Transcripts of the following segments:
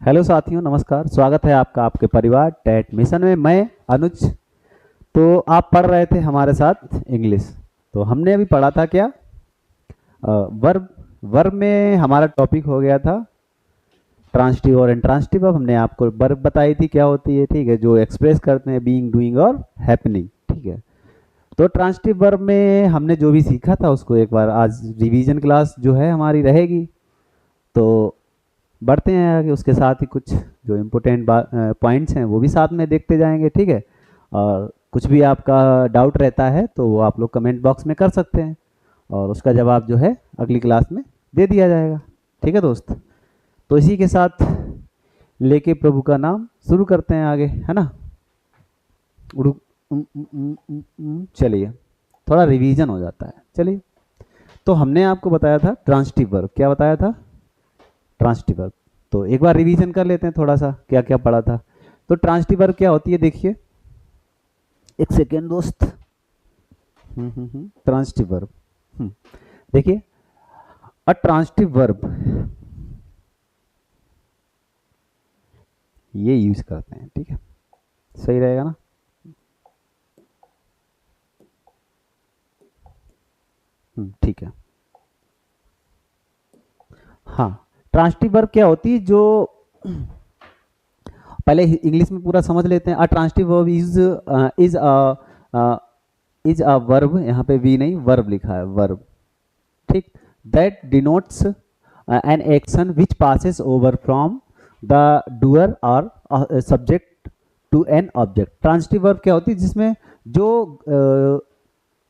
Hello साथियों, नमस्कार। स्वागत है आपका आपके परिवार टेट मिशन में। मैं अनुज। तो आप पढ़ रहे थे हमारे साथ इंग्लिश। तो हमने अभी पढ़ा था क्या, वर्ब। वर्ब में हमारा टॉपिक हो गया था ट्रांसटिव और इंट्रांसटिव। अब हमने आपको वर्ब बताई थी क्या होती है, ठीक है, जो एक्सप्रेस करते हैं बीइंग, डूइंग और हैपनिंग, ठीक है। तो ट्रांसटिव वर्ब में हमने जो भी सीखा था उसको एक बार आज रिवीजन क्लास जो है हमारी रहेगी। तो बढ़ते हैं आगे, उसके साथ ही कुछ जो इम्पोर्टेंट पॉइंट्स हैं वो भी साथ में देखते जाएंगे, ठीक है। और कुछ भी आपका डाउट रहता है तो वो आप लोग कमेंट बॉक्स में कर सकते हैं, और उसका जवाब जो है अगली क्लास में दे दिया जाएगा, ठीक है दोस्त। तो इसी के साथ लेके प्रभु का नाम शुरू करते हैं आगे, है ना। उड़ू चलिए, थोड़ा रिवीजन हो जाता है, चलिए। तो हमने आपको बताया था ट्रांसटिव वर्ब, क्या बताया था, ट्रांसटिव वर्ब। तो एक बार रिवीजन कर लेते हैं थोड़ा सा क्या क्या पढ़ा था। तो ट्रांसटिव वर्ब क्या होती है, देखिए, एक सेकेंड दोस्त। ट्रांसटिव वर्ब, देखिए, अ ट्रांसटिव वर्ब ये यूज करते हैं, ठीक है, सही रहेगा ना। ठीक है। हाँ, ट्रांसटिव वर्ब क्या होती है, जो पहले इंग्लिश में पूरा समझ लेते हैं। A transitive verb is a verb, यहाँ पे वी नहीं, वर्ब लिखा है, वर्ब, ठीक। That denotes an action which passes over from the doer और subject to an object. Transitive verb क्या होती है, जिसमें जो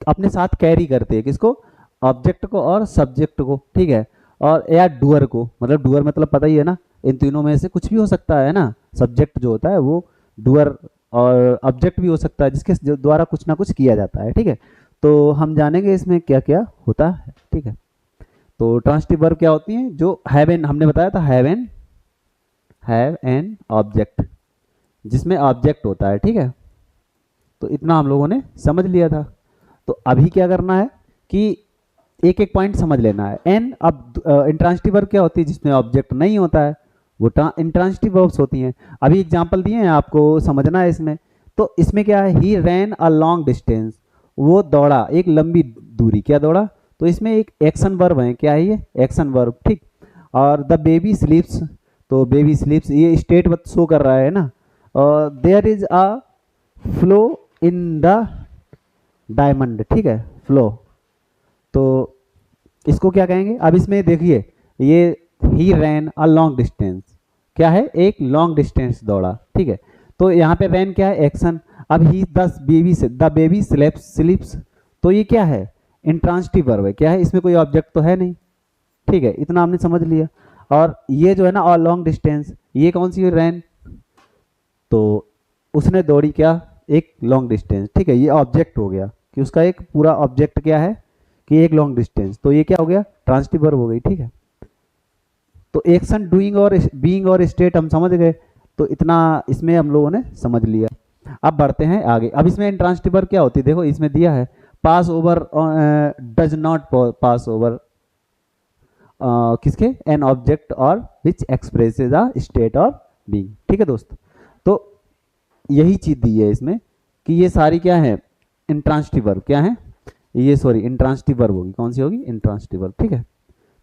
अपने साथ कैरी करते हैं किसको, ऑब्जेक्ट को और सब्जेक्ट को, ठीक है, और या डूअर को, मतलब डूअर मतलब पता ही है ना, इन तीनों में से कुछ भी हो सकता है ना। सब्जेक्ट जो होता है वो डूअर, और ऑब्जेक्ट भी हो सकता है जिसके द्वारा कुछ ना कुछ किया जाता है, ठीक है। तो हम जानेंगे इसमें क्या क्या होता है, ठीक है। तो ट्रांसटिव वर्ब क्या होती है, जो हैव एन, हमने बताया था हैव एन ऑब्जेक्ट, जिसमें ऑब्जेक्ट होता है, ठीक है। तो इतना हम लोगों ने समझ लिया था। तो अभी क्या करना है कि एक एक पॉइंट समझ लेना है। एन, अब इंट्रांसिटिव वर्ब क्या होती है, जिसमें ऑब्जेक्ट नहीं होता है, वो इंट्रांसिटिव वर्ब्स होती हैं। अभी एग्जांपल दिए हैं आपको, समझना है इसमें। तो इसमें क्या है, ही रैन अ लॉन्ग डिस्टेंस, वो दौड़ा एक लंबी दूरी, क्या दौड़ा। तो इसमें एक एक्शन वर्ब है, क्या है ये, एक्शन वर्ब, ठीक। और द बेबी स्लीप्स, तो बेबी स्लीप्स ये स्टेट शो कर रहा है ना। और there is a flaw in the diamond, ठीक है, फ्लो। तो इसको क्या कहेंगे, अब इसमें देखिए, ये ही रैन अ लॉन्ग डिस्टेंस, क्या है, एक लॉन्ग डिस्टेंस दौड़ा, ठीक है। तो यहाँ पे रैन क्या है, एक्शन। अब ही द बेबी स्लिप्स, तो ये क्या है, इंट्रांसिटिव वर्ब है, क्या है, इसमें कोई ऑब्जेक्ट तो है नहीं, ठीक है, इतना हमने समझ लिया। और ये जो है ना, और लॉन्ग डिस्टेंस, ये कौन सी है, रैन। तो उसने दौड़ी क्या, एक लॉन्ग डिस्टेंस, ठीक है, ये ऑब्जेक्ट हो गया कि उसका एक पूरा ऑब्जेक्ट क्या है, कि एक लॉन्ग डिस्टेंस। तो ये क्या हो गया, ट्रांसटिव वर्ब हो गई, ठीक है। तो एक्शन, डूइंग और बीइंग और स्टेट हम समझ गए। तो इतना इसमें हम लोगों ने समझ लिया। अब बढ़ते हैं आगे। अब इसमें इंट्रांसिटिव वर्ब क्या होती है, देखो इसमें दिया है, pass over, does not pass over किसके, एन ऑब्जेक्ट और विच एक्सप्रेसेस अ स्टेट और बीइंग, ठीक है दोस्त। तो यही चीज दी है इसमें कि ये सारी क्या है, इंट्रांसिटिव वर्ब क्या है, ये सॉरी इंट्रांसिटिव वर्ब होगी, कौन सी होगी, इंट्रांसिटिव वर्ब, ठीक है।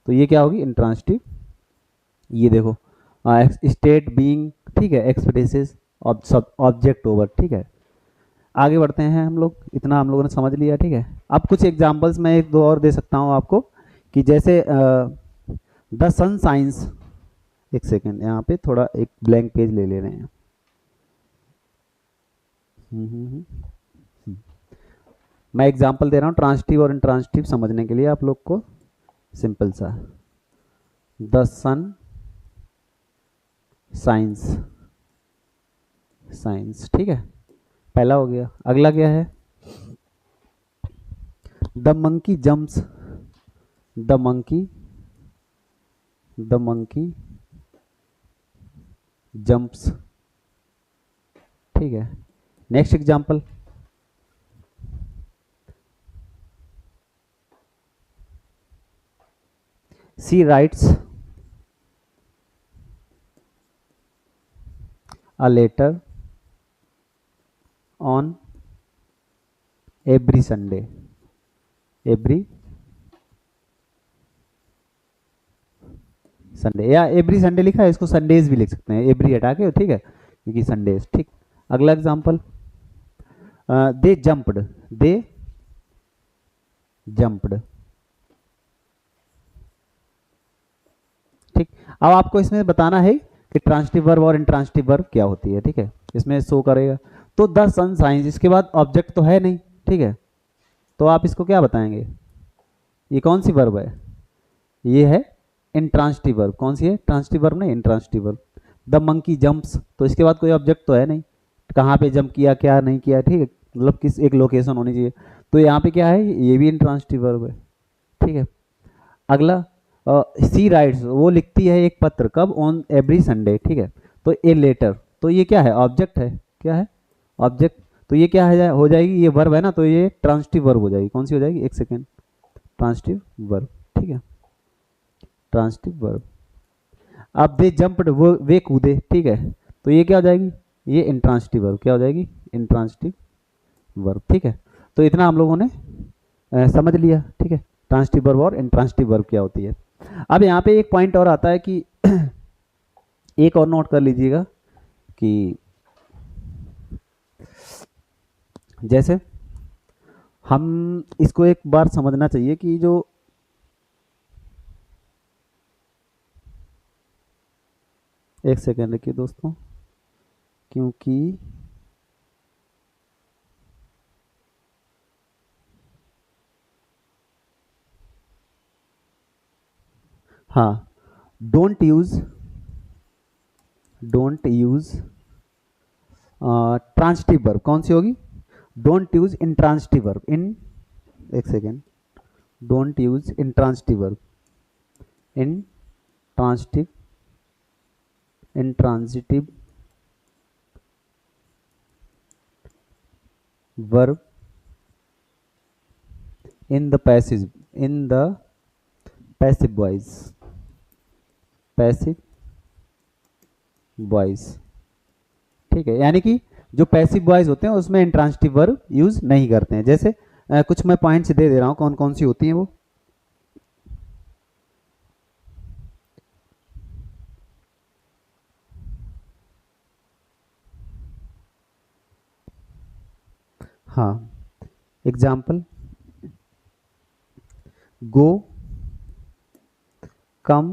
तो ये क्या होगी, इंट्रांसिटिव। ये देखो, स्टेट, बीइंग, ठीक है, एक्सप्रेसेस, ऑब्जेक्ट ओवर, ठीक है। आगे बढ़ते हैं हम लोग, इतना हम लोगों ने समझ लिया, ठीक है। अब कुछ एग्जांपल्स मैं एक दो और दे सकता हूँ आपको, कि जैसे द सन साइंस, एक सेकेंड, यहाँ पे थोड़ा एक ब्लैंक पेज ले ले रहे हैं। हम्म, हम्म, हम्म। मैं एग्जांपल दे रहा हूँ ट्रांसटिव और इंट्रांसटिव समझने के लिए आप लोग को, सिंपल सा। द सन साइंस, साइंस, ठीक है, पहला हो गया। अगला क्या है, the monkey jumps, the monkey, the monkey jumps, ठीक है। Next example, she writes, a letter on every Sunday, every Sunday, या एवरी संडे लिखा है, इसको संडेज भी लिख सकते हैं, एवरी हटा के, ठीक है, क्योंकि संडेज। ठीक, अगला एग्जांपल, दे जंप्ड, दे जंप्ड। ठीक, अब आपको इसमें बताना है कि ट्रांसिटिव वर्ब और इंट्रांसिटिव वर्ब क्या होती है। ठीक है, इसमें शो करेगा। तो द सन शाइन्स, इसके बाद ऑब्जेक्ट तो है नहीं, ठीक है, तो आप इसको क्या बताएंगे, ये कौन सी वर्ब है, ये है इंट्रांसिटिव वर्ब। कौन सी है, ट्रांसिटिव वर्ब नहीं, intransitive verb. The monkey jumps, तो इसके बाद कोई ऑब्जेक्ट तो है नहीं, कहाँ पे जंप किया, क्या नहीं किया, ठीक है, मतलब किस एक लोकेशन होनी चाहिए। तो यहाँ पे क्या है, ये भी इंट्रांसिटिव वर्ब है। ठीक है, अगला, सी राइट्स, वो लिखती है एक पत्र, कब, ऑन एवरी संडे। ठीक है, तो ए लेटर, तो ये क्या है, ऑब्जेक्ट है, क्या है, ऑब्जेक्ट। तो ये क्या है, हो जाएगी, ये वर्ब है ना, तो ये ट्रांसिटिव वर्ब हो जाएगी। कौन सी हो जाएगी, एक सेकेंड, ट्रांसिटिव वर्ब। ठीक है, ट्रांसिटिव वर्ब। अब दे जंप्ड, वो वे कूदे, ठीक है, तो ये क्या हो जाएगी, ये इंट्रांसिटिव वर्ब, क्या हो जाएगी, इंट्रांसिटिव वर्ब। ठीक है, तो इतना हम लोगों ने समझ लिया। ठीक है, ट्रांसिटिव वर्ब और इंट्रांसिटिव वर्ब क्या होती है। अब यहाँ पे एक पॉइंट और आता है कि एक और नोट कर लीजिएगा कि जैसे हम इसको एक बार समझना चाहिए कि जो एक सेकेंड रखिए दोस्तों, क्योंकि हाँ, डोंट यूज ट्रांसिटिव वर्ब कौन सी होगी, don't use intransitive verb in, एक second, don't use intransitive verb in transitive, intransitive verb in the passive, in the passive voice, passive voice। ठीक है, यानी कि जो पैसिव वॉइस होते हैं उसमें इंट्रांसिटिव वर्ब यूज नहीं करते हैं। जैसे कुछ मैं पॉइंट्स दे दे रहा हूँ, कौन कौन सी होती हैं वो। हाँ, example, go, come,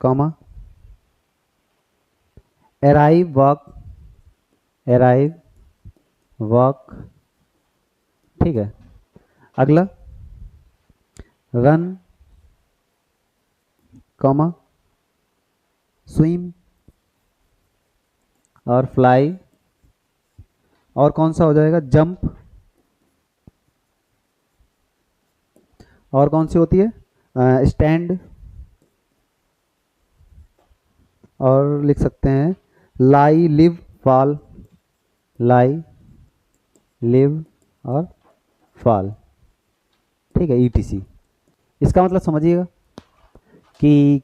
comma, arrive, walk, arrive, walk. ठीक है, अगला, रन, कॉमा, स्विम और फ्लाई, और कौन सा हो जाएगा, जंप, और कौन सी होती है, स्टैंड, और लिख सकते हैं लाई, लिव, फॉल, लाई, लिव और फॉल। ठीक है, ईटीसी। इसका मतलब समझिएगा कि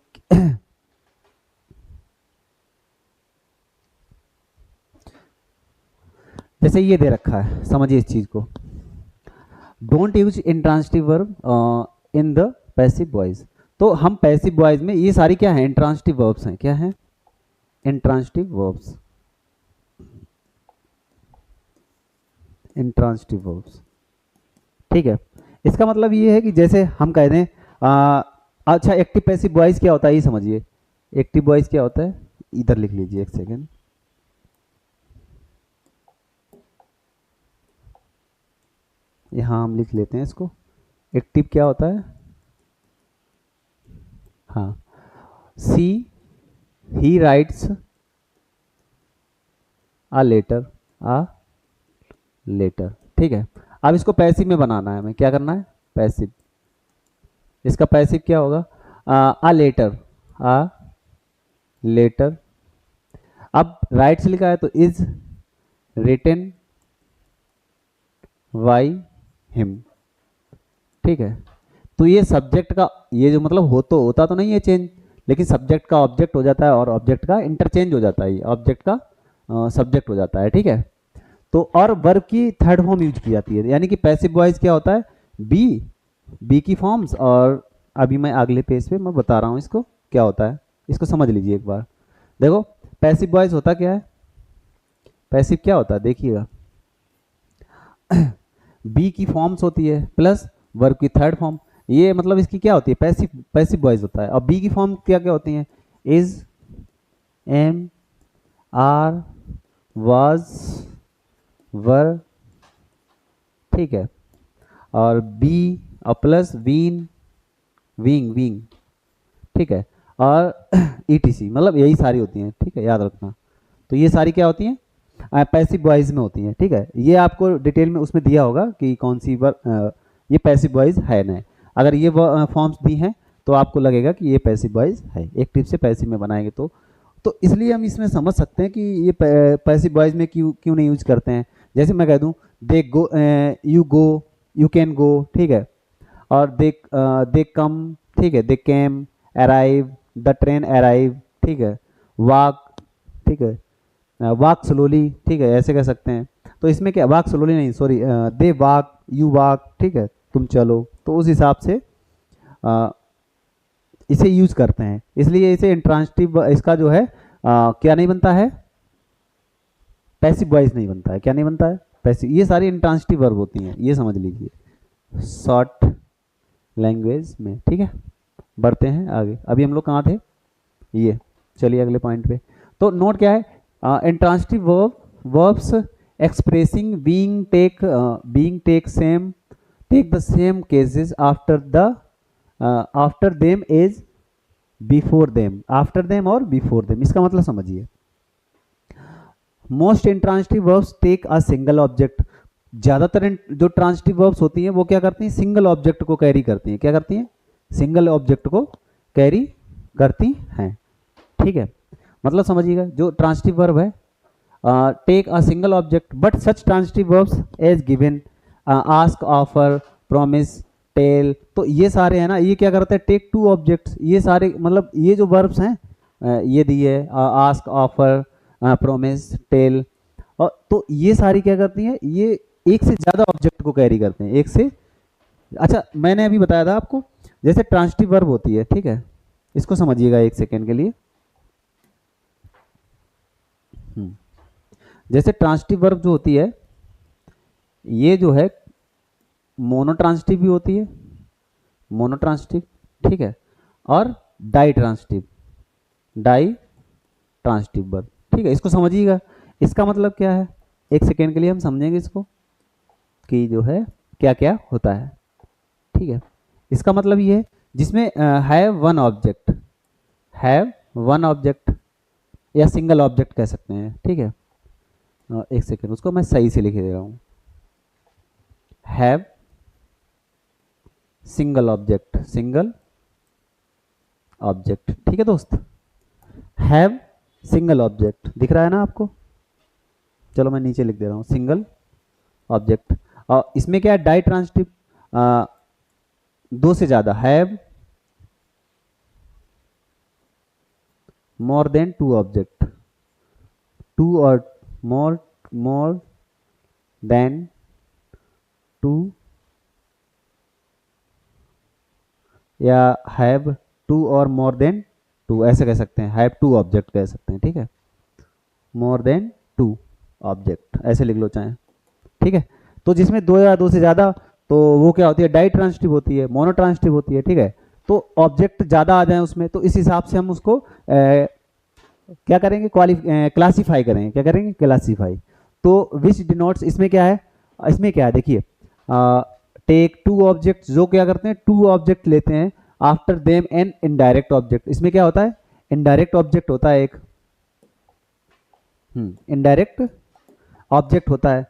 जैसे ये दे रखा है, समझिए इस चीज को, don't use intransitive verb in the passive voice. तो हम पैसिव वॉइस में ये सारी क्या है, इंट्रांसिटिव वर्ब्स हैं, क्या है, इंट्रांसिटिव वर्ब्स, इंट्रांसिटिव वर्ब्स। ठीक है, इसका मतलब ये है कि जैसे हम कह दें अच्छा, एक्टिव पैसिव वॉइस क्या होता है ये समझिए। एक्टिव वॉइस क्या होता है, इधर लिख लीजिए, एक सेकेंड, यहाँ हम लिख लेते हैं इसको। एक्टिव क्या होता है, हाँ, she he writes a letter, a letter. ठीक है, अब इसको पैसिव में बनाना है, हमें क्या करना है, पैसिव। इसका पैसिव क्या होगा, आ लेटर, आ लेटर। अब राइट्स लिखा है तो इज रिटन बाई हिम। ठीक है, तो ये सब्जेक्ट का, ये जो मतलब हो तो होता तो नहीं है चेंज, लेकिन सब्जेक्ट का ऑब्जेक्ट हो जाता है और ऑब्जेक्ट का इंटरचेंज हो जाता है, ये ऑब्जेक्ट का सब्जेक्ट हो जाता है, ठीक है। तो और वर्ब की थर्ड फॉर्म यूज की जाती है, यानी कि पैसिव वॉइस क्या होता है, बी, बी की फॉर्म्स। और अभी मैं अगले पेज पे मैं बता रहा हूँ इसको क्या होता है, इसको समझ लीजिए एक बार। देखो पैसिव वॉइस होता क्या है, पैसिव क्या होता है देखिएगा, बी की फॉर्म्स होती है प्लस वर्ब की थर्ड फॉर्म, ये मतलब इसकी क्या होती है, पैसिव, पैसिव वॉइस होता है। और बी की फॉर्म क्या क्या होती हैं, इज, एम, आर, वाज, वर, ठीक है। और बी और प्लस वीन, विंग, विंग, ठीक है। और ईटीसी, मतलब यही सारी होती हैं, ठीक है, याद रखना। तो ये सारी क्या होती हैं, पैसिव वॉइस में होती हैं, ठीक है। ये आपको डिटेल में उसमें दिया होगा कि कौन सी ये पैसिव वॉइस है ना। अगर ये फॉर्म्स दी हैं तो आपको लगेगा कि ये पैसिव वॉइस है, एक्टिव से पैसिव में बनाएंगे तो इसलिए हम इसमें समझ सकते हैं कि ये पैसिव वॉइस में क्यों क्यों नहीं यूज करते हैं। जैसे मैं कह दूं they go, you go, you can go, ठीक है। और दे कम, ठीक है, they came, arrive, the train arrive, ठीक है। वॉक, ठीक है, वॉक स्लोली, ठीक है, ऐसे कह सकते हैं। तो इसमें क्या, वॉक स्लोली नहीं, sorry, they walk, you walk, ठीक है, तुम चलो। तो उस हिसाब से अ, इसे यूज करते हैं, इसलिए इसे इंट्रांसिटिव इसका जो है क्या नहीं बनता है, पैसिव वॉइस नहीं बनता है। क्या नहीं बनता है, पैसिव। ये सारी इंट्रांसिटिव वर्ब होती हैं, ये समझ लीजिए शॉर्ट लैंग्वेज में, ठीक है। बढ़ते हैं आगे, अभी हम लोग कहाँ थे, ये, चलिए अगले पॉइंट पे। तो नोट क्या है, intransitive verbs expressing being take the same cases after them is before them, after them और बिफोर देम, इसका मतलब समझिए। Most intransitive verbs take a single object, ज्यादातर जो ट्रांसिटिव वर्ब्स होती हैं वो क्या करती हैं, सिंगल ऑब्जेक्ट को कैरी करती हैं। क्या करती हैं, सिंगल ऑब्जेक्ट को कैरी करती हैं, ठीक है। मतलब समझिएगा, जो ट्रांसिटिव वर्ब है take a single object, but such transitive verbs as given, ask, offer, promise, tell, तो ये सारे हैं ना, ये क्या करते हैं, टेक टू ऑब्जेक्ट्स। ये सारे मतलब ये जो वर्ब्स हैं ये दिए, आस्क, ऑफर, प्रोमिस, टेल, और तो ये सारी क्या करती हैं, ये एक से ज्यादा ऑब्जेक्ट को कैरी करते हैं, एक से। अच्छा मैंने अभी बताया था आपको, जैसे ट्रांसिटिव वर्ब होती है, ठीक है, इसको समझिएगा एक सेकेंड के लिए। जैसे ट्रांसिटिव वर्ब जो होती है, ये जो है मोनोट्रांसिटिव भी होती है, मोनोट्रांसिटिव, ठीक है, और ditransitive, ditransitive verb, ठीक है। इसको समझिएगा, इसका मतलब क्या है, एक सेकेंड के लिए हम समझेंगे इसको कि जो है क्या क्या होता है, ठीक है। इसका मतलब ये है जिसमें have one object, have one object या सिंगल ऑब्जेक्ट कह सकते हैं, ठीक है। एक सेकेंड, उसको मैं सही से लिख दे रहा हूँ, have single object, single object, ठीक है दोस्त, हैव सिंगल ऑब्जेक्ट, दिख रहा है ना आपको, चलो मैं नीचे लिख दे रहा हूँ, सिंगल ऑब्जेक्ट। और इसमें क्या है, डाई ट्रांसिटिव, दो से ज्यादा, have more than two object, two और मोर देन टू, या हैव टू और मोर देन टू, ऐसे कह सकते हैं, हैव टू ऑब्जेक्ट कह सकते हैं, ठीक है, मोर देन टू ऑब्जेक्ट ऐसे लिख लो चाहे, ठीक है। तो जिसमें दो या दो से ज्यादा, तो वो क्या होती है, डाई ट्रांसिटिव होती है, मोनो ट्रांसिटिव होती है, ठीक है। तो ऑब्जेक्ट ज्यादा आ जाए उसमें, तो इस हिसाब से हम उसको क्या करेंगे, क्लासीफाई करेंगे, क्या करेंगे, क्लासीफाई। तो विच डिनोट्स, इसमें क्या है, इसमें क्या है देखिए, टेक टू ऑब्जेक्ट, जो क्या करते हैं, टू ऑब्जेक्ट लेते हैं, after them an indirect object, इसमें क्या होता है, इनडायरेक्ट ऑब्जेक्ट होता है एक, इनडायरेक्ट ऑब्जेक्ट होता है,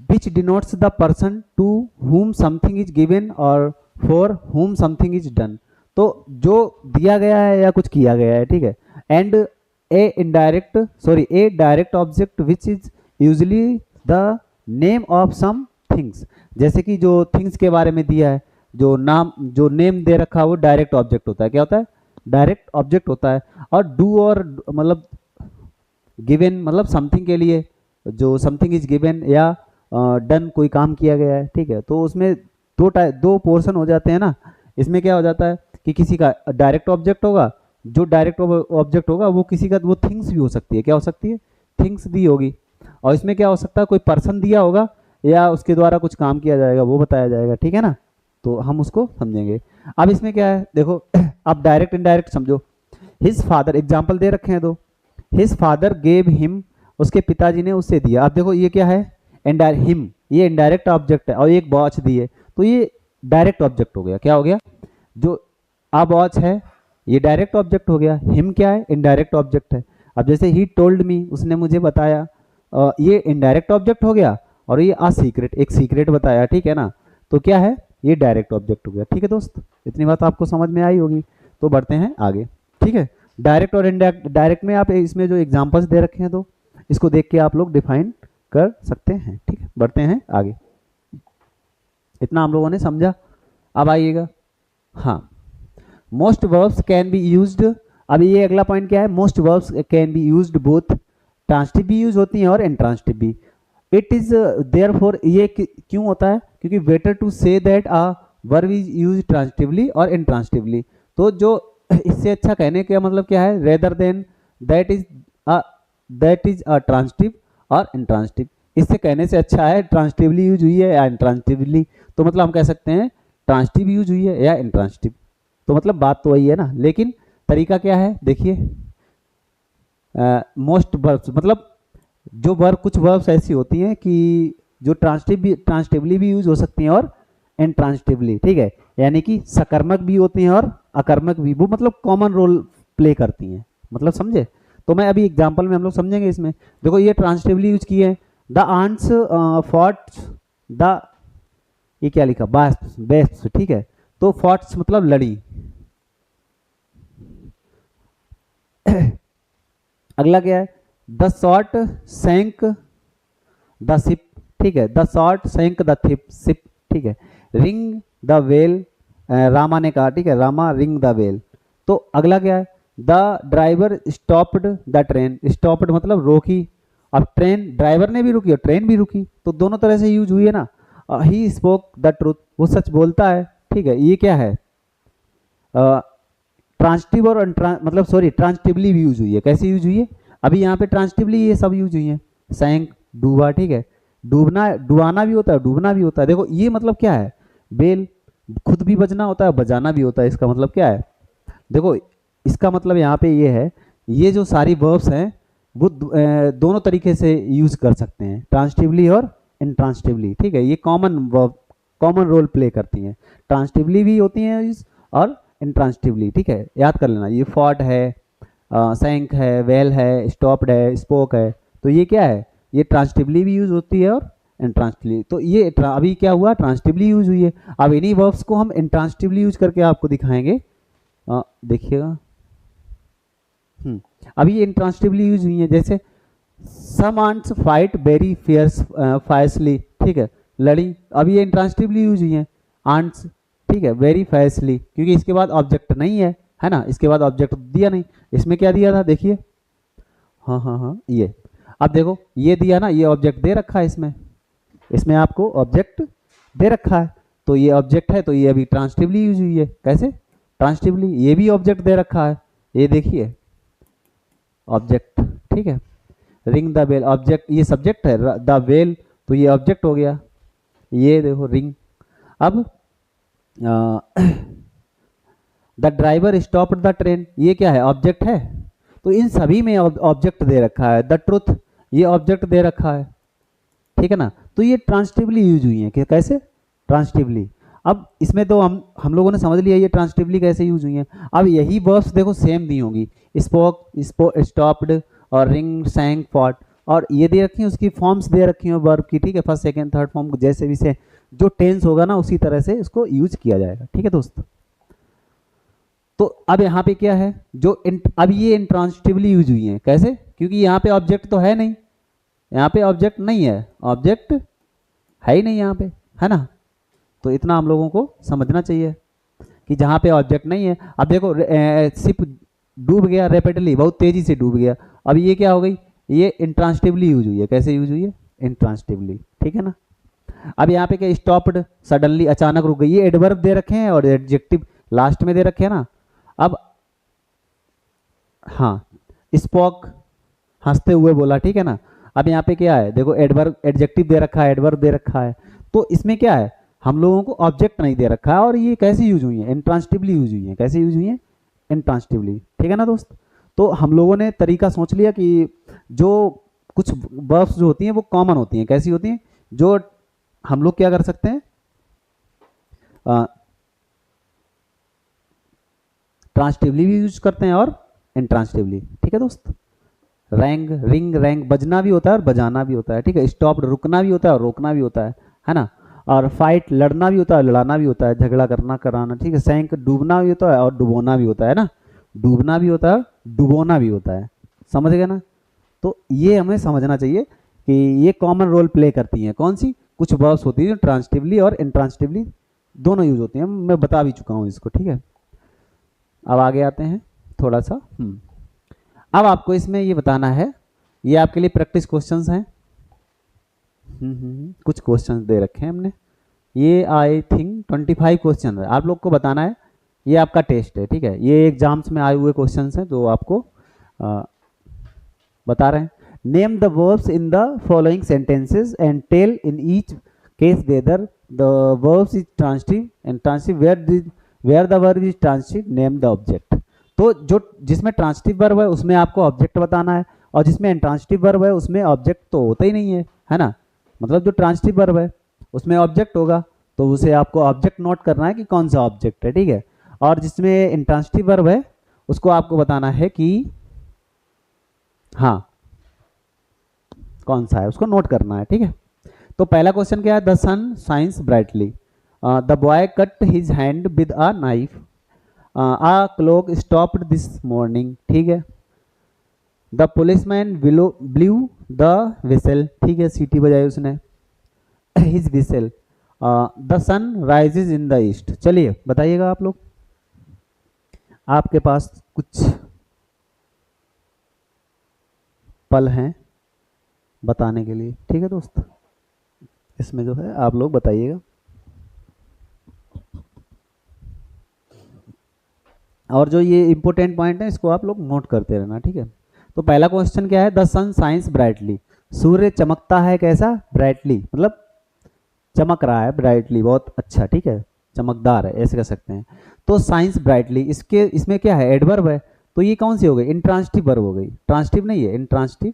which denotes the person to whom something is given और for whom something is done, तो जो दिया गया है या कुछ किया गया है, ठीक है। And a direct object which is usually the name of some things, जैसे कि जो थिंग्स के बारे में दिया है, जो नाम, जो नेम दे रखा है वो डायरेक्ट ऑब्जेक्ट होता है, क्या होता है, डायरेक्ट ऑब्जेक्ट होता है। और डू और मतलब गिवन मतलब समथिंग के लिए, जो समथिंग इज गिवन या डन कोई काम किया गया है, ठीक है, तो उसमें दो पोर्शन हो जाते हैं ना। इसमें क्या हो जाता है कि किसी का डायरेक्ट ऑब्जेक्ट होगा, जो डायरेक्ट ऑब्जेक्ट होगा वो किसी का वो थिंग्स भी हो सकती है, क्या हो सकती है, थिंग्स दी होगी। और इसमें क्या हो सकता है, कोई पर्सन दिया होगा या उसके द्वारा कुछ काम किया जाएगा वो बताया जाएगा, ठीक है ना, तो हम उसको समझेंगे। अब इसमें क्या है देखो आप डायरेक्ट इनडायरेक्ट समझो। हिज फादर एग्जाम्पल दे रखे हैं दो, हिज फादर गेव हिम, उसके पिताजी ने उसे दिया। अब देखो ये क्या है, हिम, ये इनडायरेक्ट ऑब्जेक्ट है, और एक वॉच दी है, तो ये डायरेक्ट ऑब्जेक्ट हो गया, क्या हो गया, जो आ वॉच है ये डायरेक्ट ऑब्जेक्ट हो गया, हिम क्या है, इनडायरेक्ट ऑब्जेक्ट है। अब जैसे ही टोल्ड मी, उसने मुझे बताया, ये इनडायरेक्ट ऑब्जेक्ट हो गया, और ये आ सीक्रेट, एक सीक्रेट बताया, ठीक है ना, तो क्या है, ये डायरेक्ट ऑब्जेक्ट हो गया। ठीक है दोस्त, इतनी बात आपको समझ में आई होगी, तो बढ़ते हैं आगे। ठीक है, डायरेक्ट और इनडायरेक्ट, डायरेक्ट में आप इसमें जो एग्जांपल्स दे रखे हैं तो इसको देख के आप लोग डिफाइन कर सकते हैं। ठीक है, बढ़ते हैं आगे, इतना हम लोगों ने समझा। अब आइएगा, हाँ, most verbs can be used. अब ये अगला पॉइंट क्या है, most verbs can be used both, transitive भी यूज होती हैं और इंट्रांसिटिव भी। इट इज देयरफॉर, ये क्यों होता है, क्योंकि better to say that a verb is use transitively और इंट्रांसिटिवली। तो जो इससे अच्छा कहने का मतलब क्या है, rather than that is a transitive और इंट्रांसिटिव। इससे कहने से अच्छा है ट्रांसिटिवली यूज हुई है या इंट्रांसिटिवली, तो मतलब हम कह सकते हैं ट्रांसिटिव यूज हुई है या इंट्रांसिटिव, तो मतलब बात तो वही है ना, लेकिन तरीका क्या है देखिए। मोस्ट वर्ब्स मतलब जो वर्ब, कुछ वर्ब्स ऐसी होती हैं कि जो ट्रांसिटिवली भी यूज हो सकती हैं और इंट्रांसिटिवली, ठीक है, यानी कि सकर्मक भी होती हैं और अकर्मक भी, वो मतलब कॉमन रोल प्ले करती हैं, मतलब समझे। तो मैं अभी एग्जांपल में हम लोग समझेंगे इसमें। देखो ये ट्रांसिटिवली यूज किए हैं, द आंट्स फॉट द, ये क्या लिखा, बेस्ट, ठीक है, तो फॉट्स मतलब लड़ी। अगला क्या है, द शॉट सैंक द शिप, ठीक है, द शॉट सैंक द शिप, ठीक है, रिंग द वेल, रामा ने कहा, ठीक है, रामा रिंग द वेल। तो अगला क्या है, the driver stopped the train, stopped मतलब रोकी, अब ट्रेन ड्राइवर ने भी रुकी और ट्रेन भी रुकी, तो दोनों तरह से यूज हुई है ना। ही स्पोक द ट्रूथ, वो सच बोलता है, ठीक है, ये क्या है, ट्रांसिटिव और मतलब सॉरी ट्रांसिटिवली भी यूज हुई है। कैसे यूज हुई है, अभी यहाँ पे ट्रांसिटिवली ये सब यूज हुई है, सैंक, डूबा, ठीक है, डूबना, डुबाना भी होता है, डूबना भी होता है। देखो ये मतलब क्या है, बेल खुद भी बजना होता है, बजाना भी होता है, इसका मतलब क्या है, देखो इसका मतलब यहाँ पे ये है, ये जो सारी वर्ब्स हैं वो दोनों तरीके से यूज कर सकते हैं, ट्रांसिटिवली और इंट्रांसिटिवली, ठीक है, ये common verb, common role play करती हैं, ट्रांसिटिवली भी होती हैं यूज और इंट्रांसिटिवली, ठीक है, याद कर लेना। ये फॉट है, सैंक है, वेल है, स्टॉप्ड है, स्पोक है, तो ये क्या है, ये ट्रांसिटिवली भी यूज होती है और इंट्रांसिटिवली। तो ये अभी क्या हुआ, ट्रांसिटिवली यूज हुई है। अब इन्हीं वर्ब्स को हम इंट्रांसिटिवली यूज करके आपको दिखाएंगे, देखिएगा। अभी ये इंट्रांसिटिवली यूज हुई है, जैसे सम आंट्स फाइट वेरी फायसली, ठीक है, लड़ी, अब ये इंट्रांसिटिवली यूज हुई है, आंट्स, ठीक है, वेरी फायसली, क्योंकि इसके बाद ऑब्जेक्ट नहीं है ना, इसके बाद ऑब्जेक्ट दिया नहीं, इसमें क्या दिया था देखिए, हाँ हाँ हाँ, ये अब देखो ये दिया ना, ये ऑब्जेक्ट दे रखा है, इसमें इसमें आपको ऑब्जेक्ट दे रखा है, तो ये ऑब्जेक्ट है, तो ये अभी ट्रांसिटिवली यूज हुई है। कैसे, ट्रांसिटिवली, ये भी ऑब्जेक्ट दे रखा है, ये देखिए ऑब्जेक्ट, ठीक है, रिंग द बेल ऑब्जेक्ट, ये सब्जेक्ट है, द बेल तो ये ऑब्जेक्ट हो गया, ये देखो रिंग। अब the driver stopped the train, ये क्या है, ऑब्जेक्ट है, तो इन सभी में ऑब्जेक्ट दे रखा है। द ट्रुथ, ये ऑब्जेक्ट दे रखा है, ठीक है ना, तो ये ट्रांसिटिवली यूज हुई है। कैसे, ट्रांसिटिवली। अब इसमें तो हम लोगों ने समझ लिया ये ट्रांसिटिवली कैसे यूज हुई है। अब यही वर्ब्स देखो सेम दी होंगी, स्पोक, स्टॉप्ड और रिंग, सैंक, फॉट, और ये दे रखी है, उसकी फॉर्म्स दे रखी हैं वर्ब की, ठीक है, फर्स्ट सेकंड थर्ड फॉर्म, जैसे भी से जो टेंस होगा ना उसी तरह से इसको यूज किया जाएगा। ठीक है दोस्त, तो अब यहाँ पे क्या है, जो अब ये इंट्रांसिटिवली यूज हुई है। कैसे, क्योंकि यहाँ पे ऑब्जेक्ट तो है नहीं, यहाँ पे ऑब्जेक्ट नहीं है, ऑब्जेक्ट है ही नहीं यहाँ पे, है ना, तो इतना हम लोगों को समझना चाहिए। कि जहाँ पे ऑब्जेक्ट नहीं है। अब देखो शिप डूब गया रैपिडली, बहुत तेजी से डूब गया। अब ये क्या हो गई, ये इंट्रांसिटिवली यूज हुई है। कैसे यूज हुई है, इंट्रांसिटिवली, ठीक है ना। अब यहाँ पे क्या, स्टॉप्ड सडनली, अचानक रुक गई, ये एडवर्ब दे रखे हैं और एडजेक्टिव लास्ट में दे रखे हैं ना। अब हाँ, स्पोक हंसते हुए बोला, ठीक है ना। अब यहाँ पे क्या है, देखो एडवर्ब एडजेक्टिव दे रखा है, एडवर्ब दे रखा है, तो इसमें क्या है, हम लोगों को ऑब्जेक्ट नहीं दे रखा है और ये कैसे यूज हुई है, इंट्रांसिटिवली यूज हुई है। कैसे यूज हुई है, इंट्रांसिटिवली, ठीक है ना दोस्त। तो हम लोगों ने तरीका सोच लिया कि जो कुछ वर्ब्स जो होती हैं वो कॉमन होती हैं। कैसी होती हैं, जो हम लोग क्या कर सकते हैं, ट्रांसिटिवली भी यूज करते हैं और इंट्रांसिटिवली, ठीक है दोस्त। रैंग, रिंग, रैंग बजना भी होता है और बजाना भी होता है, ठीक है। स्टॉप रुकना भी होता है और रोकना भी होता है ना। और फाइट लड़ना भी होता है, लड़ाना भी होता है, झगड़ा करना, कराना, ठीक है। सैंक डूबना भी होता है और डुबोना भी होता है ना। डूबना भी होता है, डुबोना भी होता है, समझ गए ना। तो ये हमें समझना चाहिए कि ये कॉमन रोल प्ले करती हैं। कौन सी, कुछ वर्ब्स होती है जो ट्रांसिटिवली और इंट्रांसिटिवली दोनों यूज होती हैं। मैं बता भी चुका हूँ इसको, ठीक है। अब आगे आते हैं थोड़ा सा। अब आपको इसमें ये बताना है, ये आपके लिए प्रैक्टिस क्वेश्चंस हैं। कुछ क्वेश्चंस दे रखे हैं हमने, ये आई थिंक 25 क्वेश्चन है, आप लोग को बताना है। ये आपका टेस्ट है, ठीक है। ये एग्जाम्स में आए हुए क्वेश्चंस हैं जो आपको बता रहे हैं। Name the verbs in the following sentences and tell in each case whether the verbs is transitive and transitive, where the verb is transitive name the object. तो जो जिसमें ट्रांसिटिव वर्ब है उसमें आपको ऑब्जेक्ट बताना है, और जिसमें इंट्रांसिटिव वर्ब है उसमें ऑब्जेक्ट तो होता ही नहीं है ना। मतलब जो ट्रांसिटिव वर्ब है उसमें ऑब्जेक्ट होगा, तो उसे आपको ऑब्जेक्ट नोट करना है कि कौन सा ऑब्जेक्ट है, ठीक है। और जिसमें इंट्रांसिटिव वर्ब है उसको आपको बताना है कि हाँ कौन सा है, उसको नोट करना है, ठीक है। तो पहला क्वेश्चन क्या है, the sun shines brightly, the boy cut his hand with a knife, a clock stopped this morning, ठीक है। The policeman blew the whistle, ठीक है, सीटी बजाई उसने, his whistle. The sun rises in the east. चलिए बताइएगा आप लोग, आपके पास कुछ पल हैं बताने के लिए, ठीक है दोस्त। इसमें जो है आप लोग बताइएगा, और जो ये इंपॉर्टेंट पॉइंट है इसको आप लोग नोट करते रहना, ठीक है। तो पहला क्वेश्चन क्या है, द सन शाइन्स ब्राइटली, सूर्य चमकता है कैसा, ब्राइटली, मतलब चमक रहा है, ब्राइटली बहुत अच्छा, ठीक है, चमकदार है, ऐसे कह सकते हैं। तो साइंस ब्राइटली, इसके इसमें क्या है, एडवर्ब है, तो ये कौन सी हो गई, इंट्रांसिटिव वर्ब हो गई, ट्रांसिटिव नहीं है, इंट्रांसिटिव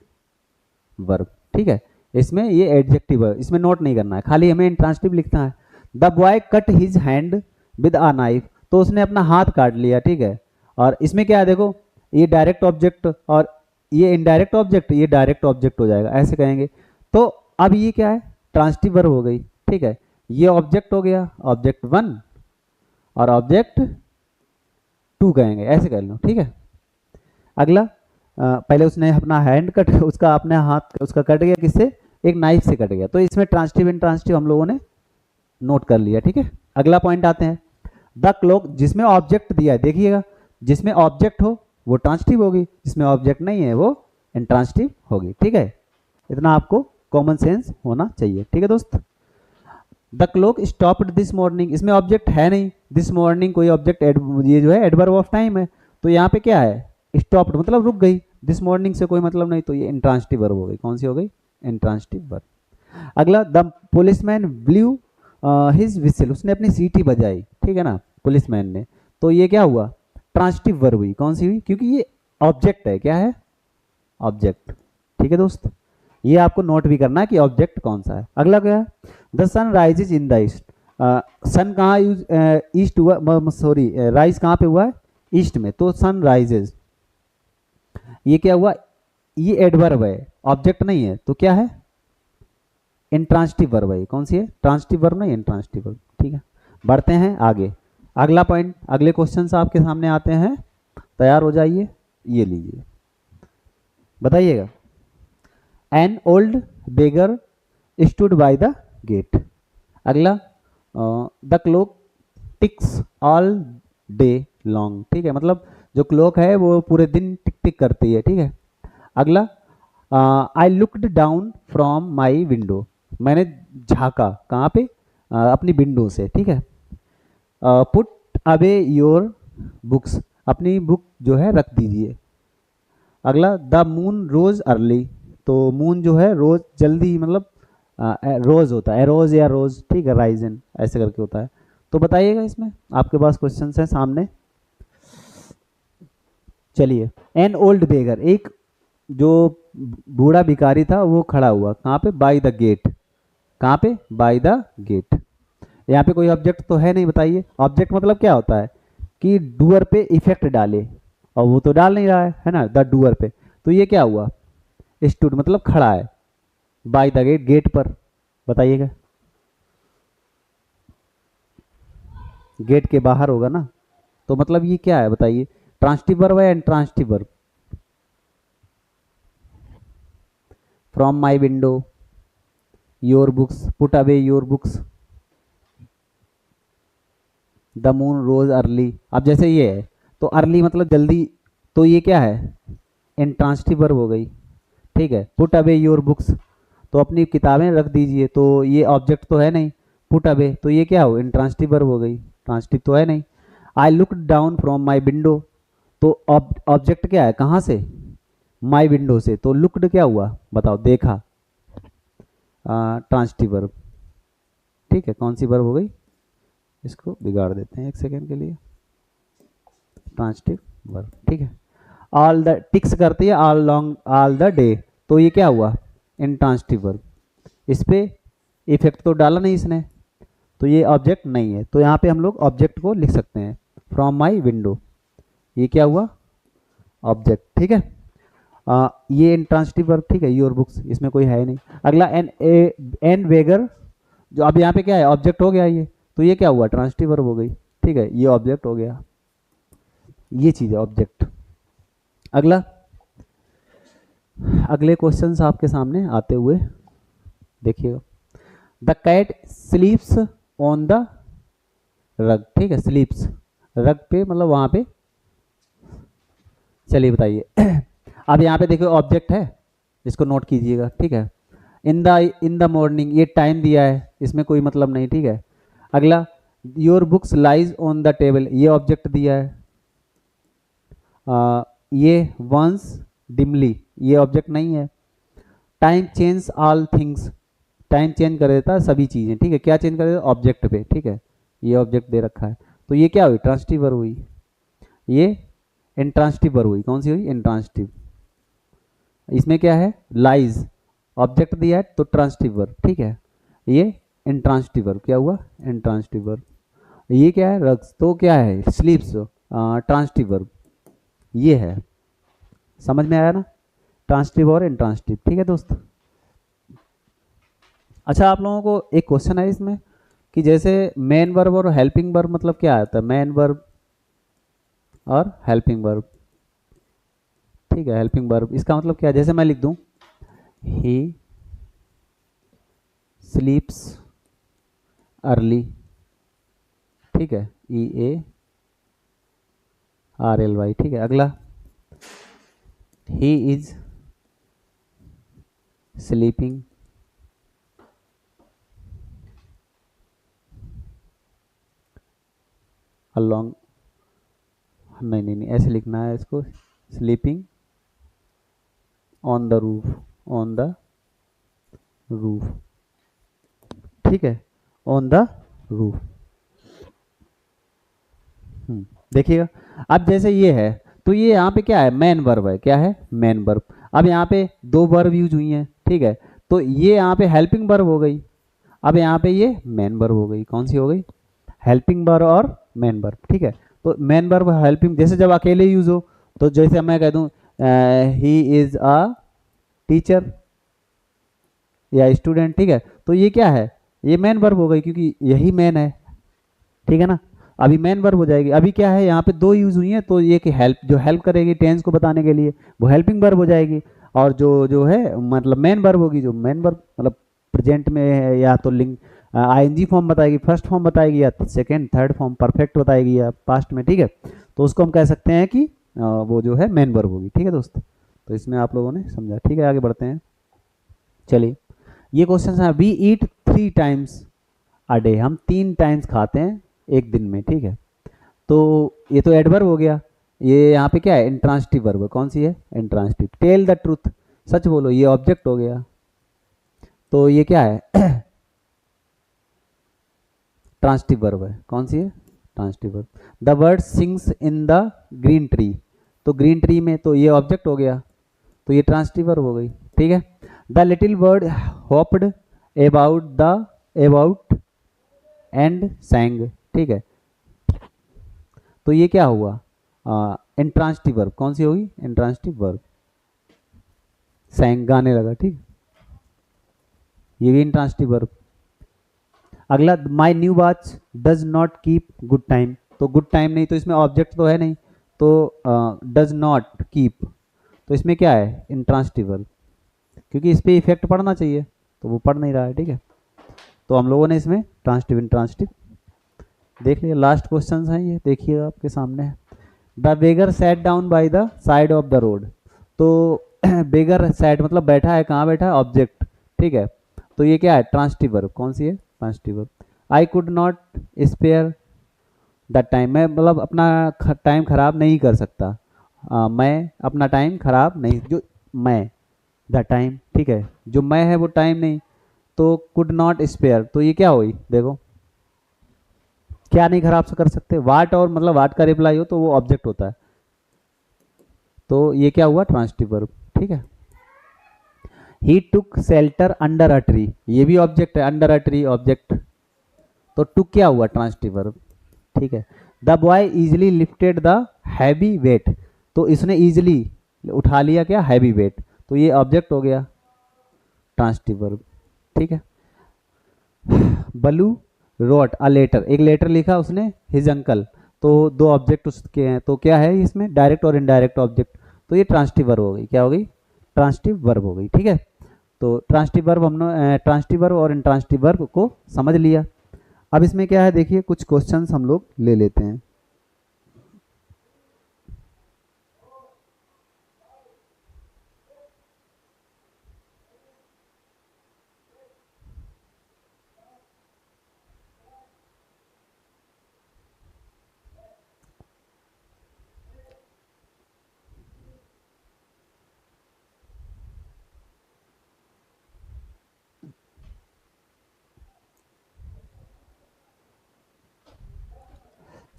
वर्ब, ठीक है। इसमें ये एडजेक्टिव है, इसमें नोट नहीं करना है, खाली हमें इंट्रांसिटिव लिखना है। The boy cut his hand with a knife, तो उसने अपना हाथ काट लिया, ठीक है। और इसमें क्या है, देखो ये डायरेक्ट ऑब्जेक्ट और ये इनडायरेक्ट ऑब्जेक्ट, ये डायरेक्ट ऑब्जेक्ट हो जाएगा, ऐसे कहेंगे। तो अब ये क्या है, ट्रांसिटिव वर्ब हो गई, ठीक है। ये ऑब्जेक्ट हो गया, ऑब्जेक्ट 1 और ऑब्जेक्ट 2 कहेंगे, ऐसे कर लो, ठीक है। अगला पहले उसने अपना हैंड कट, उसका अपने हाथ उसका कट गया, किससे, एक नाइफ से कट गया, तो इसमें ट्रांसिटिव इंट्रांसिटिव हम लोगों ने नोट कर लिया, ठीक है। अगला पॉइंट आते हैं, द क्लॉक, जिसमें ऑब्जेक्ट दिया है, देखिएगा जिसमें ऑब्जेक्ट हो वो ट्रांसिटिव होगी, जिसमें ऑब्जेक्ट नहीं है वो इंट्रांसिटिव होगी, ठीक है। इतना आपको कॉमन सेंस होना चाहिए, ठीक है दोस्त। The clock stopped this morning, इसमें ऑब्जेक्ट है नहीं, दिस मॉर्निंग कोई ऑब्जेक्ट, ये जो है एडवर्ब ऑफ टाइम है, तो यहाँ पे क्या है, स्टॉप्ड मतलब रुक गई, दिस मॉर्निंग से कोई मतलब नहीं, तो ये इंट्रांसिटिव वर्ब हो गई, कौन सी हो गई, इंट्रांसिटिव वर्ब। अगला, the policeman blue his whistle, उसने अपनी सीटी बजाई, ठीक है ना, पुलिसमैन ने, तो ये क्या हुआ, ट्रांसिटिव वर्ब हुई, कौन सी हुई, क्योंकि ये ऑब्जेक्ट है, क्या है, ऑब्जेक्ट, ठीक है दोस्त। ये आपको नोट भी करना है कि ऑब्जेक्ट कौन सा है। अगला क्या है, the sun rises in the east, sun कहाँ यूज, ईस्ट हुआ, सॉरी राइज कहाँ पे हुआ है, ईस्ट में, तो सन राइजेज, ये क्या हुआ, ये एडवर्ब है, ऑब्जेक्ट नहीं है, तो क्या है, इंट्रांसिटिव वर्ब है, कौन सी है, ट्रांसिटिव वर्ब नहीं, इंट्रांसिटिव वर्ब, ठीक है। बढ़ते हैं आगे, अगला पॉइंट, अगले क्वेश्चन आपके सामने आते हैं, तैयार हो जाइए, ये लीजिए बताइएगा। An old beggar stood by the gate. अगला, the clock ticks all day long, ठीक है, मतलब जो क्लॉक है वो पूरे दिन टिक टिक करती है, ठीक है। अगला, I looked down from my window, मैंने झांका कहाँ पे, अपनी विंडो से, ठीक है। पुट अवे योर बुक्स, अपनी बुक जो है रख दीजिए। अगला, द मून रोज अर्ली, तो मून जो है रोज जल्दी, मतलब रोज होता है, रोज या रोज, ठीक है, राइजन ऐसे करके होता है। तो बताइएगा, इसमें आपके पास क्वेश्चन है सामने। चलिए, एन ओल्ड बेगर, एक जो बूढ़ा भिखारी था वो खड़ा हुआ कहाँ पे, बाय द गेट, कहाँ पे, बाय द गेट। यहाँ पे कोई ऑब्जेक्ट तो है नहीं, बताइए ऑब्जेक्ट मतलब क्या होता है कि डूअर पे इफेक्ट डाले, और वो तो डाल नहीं रहा है ना, द डूअर पे। तो ये क्या हुआ, स्टूड मतलब खड़ा है, बाय द गेट, गेट पर, बताइएगा, गेट के बाहर होगा ना। तो मतलब ये क्या है बताइए, ट्रांसटिव वर्ब है या intransitive verb. From my window, your books, put away your books, the moon rose early. अब जैसे ये है तो अर्ली मतलब जल्दी, तो ये क्या है, इंट्रांसटिव वर्ब हो गई, ठीक है। पुट अवे योर बुक्स, तो अपनी किताबें रख दीजिए, तो ये ऑब्जेक्ट तो है नहीं, पुट अवे, तो ये क्या हो, इंट्रांसटिव वर्ब हो गई, ट्रांसटिव तो है नहीं। I look down from my window, तो ऑब्जेक्ट क्या है, कहाँ से, माई विंडो से, तो लुक्ड क्या हुआ बताओ, देखा, ट्रांसटिव वर्ब, ठीक है। कौन सी वर्ब हो गई, इसको बिगाड़ देते हैं एक सेकेंड के लिए, ट्रांसटिव वर्ब, ठीक है। ऑल द, टिक्स करती है all long all the day, तो ये क्या हुआ, इंट्रांसटिव वर्ब, इस पे इफेक्ट तो डाला नहीं इसने, तो ये ऑब्जेक्ट नहीं है। तो यहाँ पे हम लोग ऑब्जेक्ट को लिख सकते हैं, फ्रॉम माई विंडो, ये क्या हुआ, ऑब्जेक्ट, ठीक है। ये इंट्रांसटिव वर्ब, ठीक है, योर बुक्स, इसमें कोई है ही नहीं। अगला, एन वेगर, जो अब यहाँ पे क्या है, ऑब्जेक्ट हो गया ये, तो ये क्या हुआ, ट्रांसटिव वर्ब हो गई, ठीक है, ये ऑब्जेक्ट हो गया, ये चीज़ है ऑब्जेक्ट। अगला, अगले क्वेश्चंस आपके सामने आते हुए देखिएगा। The cat sleeps on the rug, ठीक है, स्लीप्स, रग पे मतलब वहां पे, चलिए बताइए। अब यहाँ पे देखो ऑब्जेक्ट है, इसको नोट कीजिएगा, ठीक है। इन द मॉर्निंग, ये टाइम दिया है, इसमें कोई मतलब नहीं, ठीक है। अगला, your books lies on the table, ये ऑब्जेक्ट दिया है। ये वंस डिमली, ये ऑब्जेक्ट नहीं है। Time change all things, time change कर देता है सभी चीज़ें, ठीक है, क्या चेंज कर देता है, ऑब्जेक्ट पे, ठीक है, ये ऑब्जेक्ट दे रखा है, तो ये क्या हुई, ट्रांसटिव वर्ब हुई, ये इंट्रांसटिव वर्ब हुई, कौन सी हुई, इंट्रांसटिव। इसमें क्या है, लाइज, ऑब्जेक्ट दिया है तो ट्रांसटिव वर्ब, ठीक है, ये इंट्रांसटिव वर्ब, क्या हुआ, इंट्रांसटिव वर्ब। ये क्या है, रक्स, तो क्या है, स्लीप्स, ट्रांसटिव वर्ब, ये है, समझ में आया ना, ट्रांसटिव और इंट्रांसटिव, ठीक है दोस्त। अच्छा, आप लोगों को एक क्वेश्चन है इसमें कि जैसे मेन वर्ब और हेल्पिंग वर्ब मतलब क्या आता है, मेन वर्ब और हेल्पिंग वर्ब, ठीक है, हेल्पिंग वर्ब इसका मतलब क्या है, जैसे मैं लिख दूं, ही स्लीप्स अर्ली, ठीक है, EARLY, ठीक है। अगला, ही इज स्लीपिंग अलोंग, नहीं नहीं नहीं, ऐसे लिखना है इसको, sleeping on the roof, on the roof, ठीक है, ऑन द रूफ। देखिएगा, अब जैसे ये है तो ये यहाँ पे क्या है, मेन वर्ब है, क्या है, मेन वर्ब। अब यहाँ पे दो वर्ब यूज हुई हैं, ठीक है, तो ये यहाँ पे हेल्पिंग वर्ब हो गई, अब यहाँ पे ये मेन वर्ब हो गई, कौन सी हो गई, हेल्पिंग वर्ब और मेन वर्ब, ठीक है। तो मेन वर्ब हेल्पिंग, जैसे जब अकेले यूज हो, तो जैसे मैं कह दूं ही इज अ टीचर या स्टूडेंट, ठीक है, तो ये क्या है, ये मेन वर्ब हो गई क्योंकि यही मेन है, ठीक है ना। अभी मेन वर्ब हो जाएगी, अभी क्या है, यहाँ पे दो यूज हुई है, तो ये कि हेल्प, जो हेल्प करेगी टेंस को बताने के लिए, वो हेल्पिंग वर्ब हो जाएगी, और जो जो है मतलब मेन वर्ब होगी, जो मेन वर्ब मतलब प्रेजेंट में है या तो लिंक आईएनजी फॉर्म बताएगी, फर्स्ट फॉर्म बताएगी, या सेकेंड थर्ड फॉर्म परफेक्ट बताएगी या पास्ट में, ठीक है। तो उसको हम कह सकते हैं कि वो जो है मेन वर्ब होगी, ठीक है दोस्त। तो इसमें आप लोगों ने समझा, ठीक है। आगे बढ़ते हैं। चलिए, ये क्वेश्चन है, we eat 3 times a day, हम 3 टाइम्स खाते हैं एक दिन में, ठीक है। तो ये तो एडवर्ब हो गया। ये यहाँ पे क्या है, इंट्रांसिटिव वर्ब, कौन सी है, इंट्रांसिटिव। टेल द ट्रूथ, सच बोलो, ये ऑब्जेक्ट हो गया। तो ये क्या है, ट्रांसिटिव वर्ब है, कौन सी है, transitive verb. The bird sings in the green tree, तो ग्रीन ट्री में, तो ये ऑब्जेक्ट हो गया, तो ये ट्रांसिटिव वर्ब हो गई, ठीक है। The little bird hopped about and सैंग, ठीक है। तो ये क्या हुआ, इंट्रांसिटिव वर्ब, कौन सी होगी, इंट्रांसिटिव वर्ब। सैंग, गाने लगा, ठीक। ये भी इंट्रांसिटिव वर्ब। अगला, my new watch does not keep good time, तो गुड टाइम नहीं, तो इसमें ऑब्जेक्ट तो है नहीं, तो डज नॉट कीप, तो इसमें क्या है, इंट्रांसिटिव वर्ब, क्योंकि इस पर इफेक्ट पड़ना चाहिए, तो वो पढ़ नहीं रहा है, ठीक है। तो हम लोगों ने इसमें ट्रांसिटिव इंट्रांसिटिव देख लिया। लास्ट क्वेश्चन है ये, देखिएगा आपके सामने है। The beggar sat down by the side of the road, तो बेगर सैट मतलब बैठा है, कहाँ बैठा है, ऑब्जेक्ट, ठीक है। तो ये क्या है, ट्रांसिटिव वर्ब, कौन सी है, transitive verb. I could not spare the time, मैं मतलब अपना टाइम खराब नहीं कर सकता, मैं अपना टाइम खराब नहीं, जो मैं, द टाइम, ठीक है, जो मैं है वो टाइम नहीं, तो कुड नॉट स्पेयर, तो ये क्या हुई, देखो क्या नहीं खराब से कर सकते, वाट, और मतलब वाट का रिप्लाई हो तो वो ऑब्जेक्ट होता है, तो ये क्या हुआ, ट्रांसिटिव वर्ब, ठीक है। ही टुक शेल्टर अंडर अ ट्री, ये भी ऑब्जेक्ट है, अंडर अ ट्री ऑब्जेक्ट, तो टुक क्या हुआ, ट्रांसिटिव वर्ब, ठीक है। The boy easily lifted the heavy weight, तो इसने इजिली उठा लिया क्या, हैवी वेट, तो ये ऑब्जेक्ट हो गया, ट्रांसिटिव वर्ब, ठीक है। बलू रोट अ लेटर, एक लेटर लिखा उसने हिज अंकल, तो दो ऑब्जेक्ट उसके हैं, तो क्या है इसमें, डायरेक्ट और इनडायरेक्ट ऑब्जेक्ट, तो ये ट्रांसिटिव वर्ब हो गई, क्या हो गई, ट्रांसिटिव वर्ब हो गई, ठीक है। तो ट्रांसिटिव वर्ब हमने ट्रांसिटिव वर्ब और इंट्रांसिटिव वर्ब को समझ लिया। अब इसमें क्या है, देखिए कुछ क्वेश्चंस हम लोग ले लेते हैं।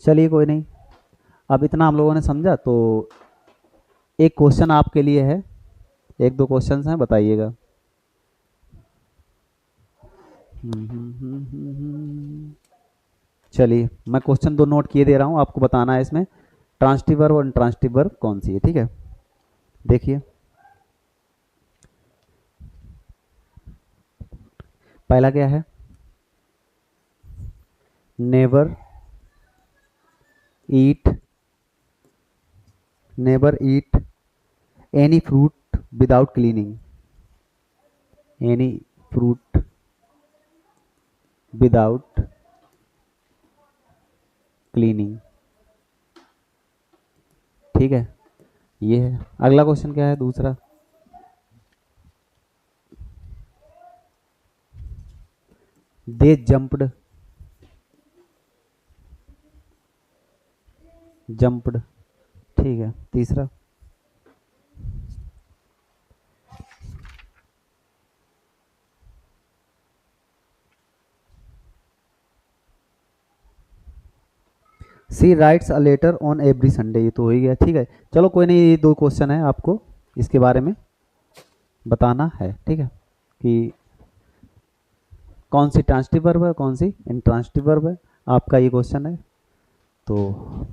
चलिए कोई नहीं, अब इतना हम लोगों ने समझा, तो एक क्वेश्चन आपके लिए है, एक दो क्वेश्चन हैं, बताइएगा। चलिए, मैं क्वेश्चन दो नोट किए दे रहा हूँ, आपको बताना है इसमें ट्रांसिटिव वर्ब और इंट्रांसिटिव वर्ब कौन सी है, ठीक है। देखिए, पहला क्या है, नेवर ईट, never eat any fruit without cleaning, any fruit without cleaning, ठीक है, ये है। अगला क्वेश्चन क्या है, दूसरा, दे जंप्ड, जंप्ड, ठीक है। तीसरा, she writes a letter on every Sunday, ये तो हो ही गया, ठीक है। चलो कोई नहीं, ये दो क्वेश्चन है, आपको इसके बारे में बताना है, ठीक है, कि कौन सी ट्रांसिटिव वर्ब है, कौन सी इंट्रांसिटिव वर्ब है, आपका ये क्वेश्चन है, तो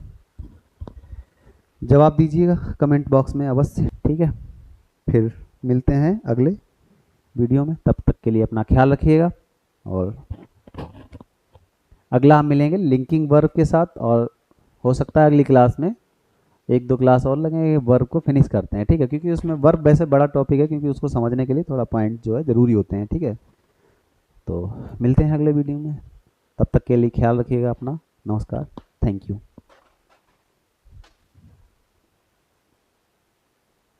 जवाब दीजिएगा कमेंट बॉक्स में अवश्य, ठीक है। फिर मिलते हैं अगले वीडियो में, तब तक के लिए अपना ख्याल रखिएगा, और अगला हम मिलेंगे लिंकिंग वर्ब के साथ, और हो सकता है अगली क्लास में एक दो क्लास और लगेंगे, वर्ब को फिनिश करते हैं, ठीक है, क्योंकि उसमें वर्ब वैसे बड़ा टॉपिक है, क्योंकि उसको समझने के लिए थोड़ा पॉइंट जो है ज़रूरी होते हैं, ठीक है। तो तो मिलते हैं अगले वीडियो में, तब तक के लिए ख्याल रखिएगा अपना। नमस्कार, थैंक यू।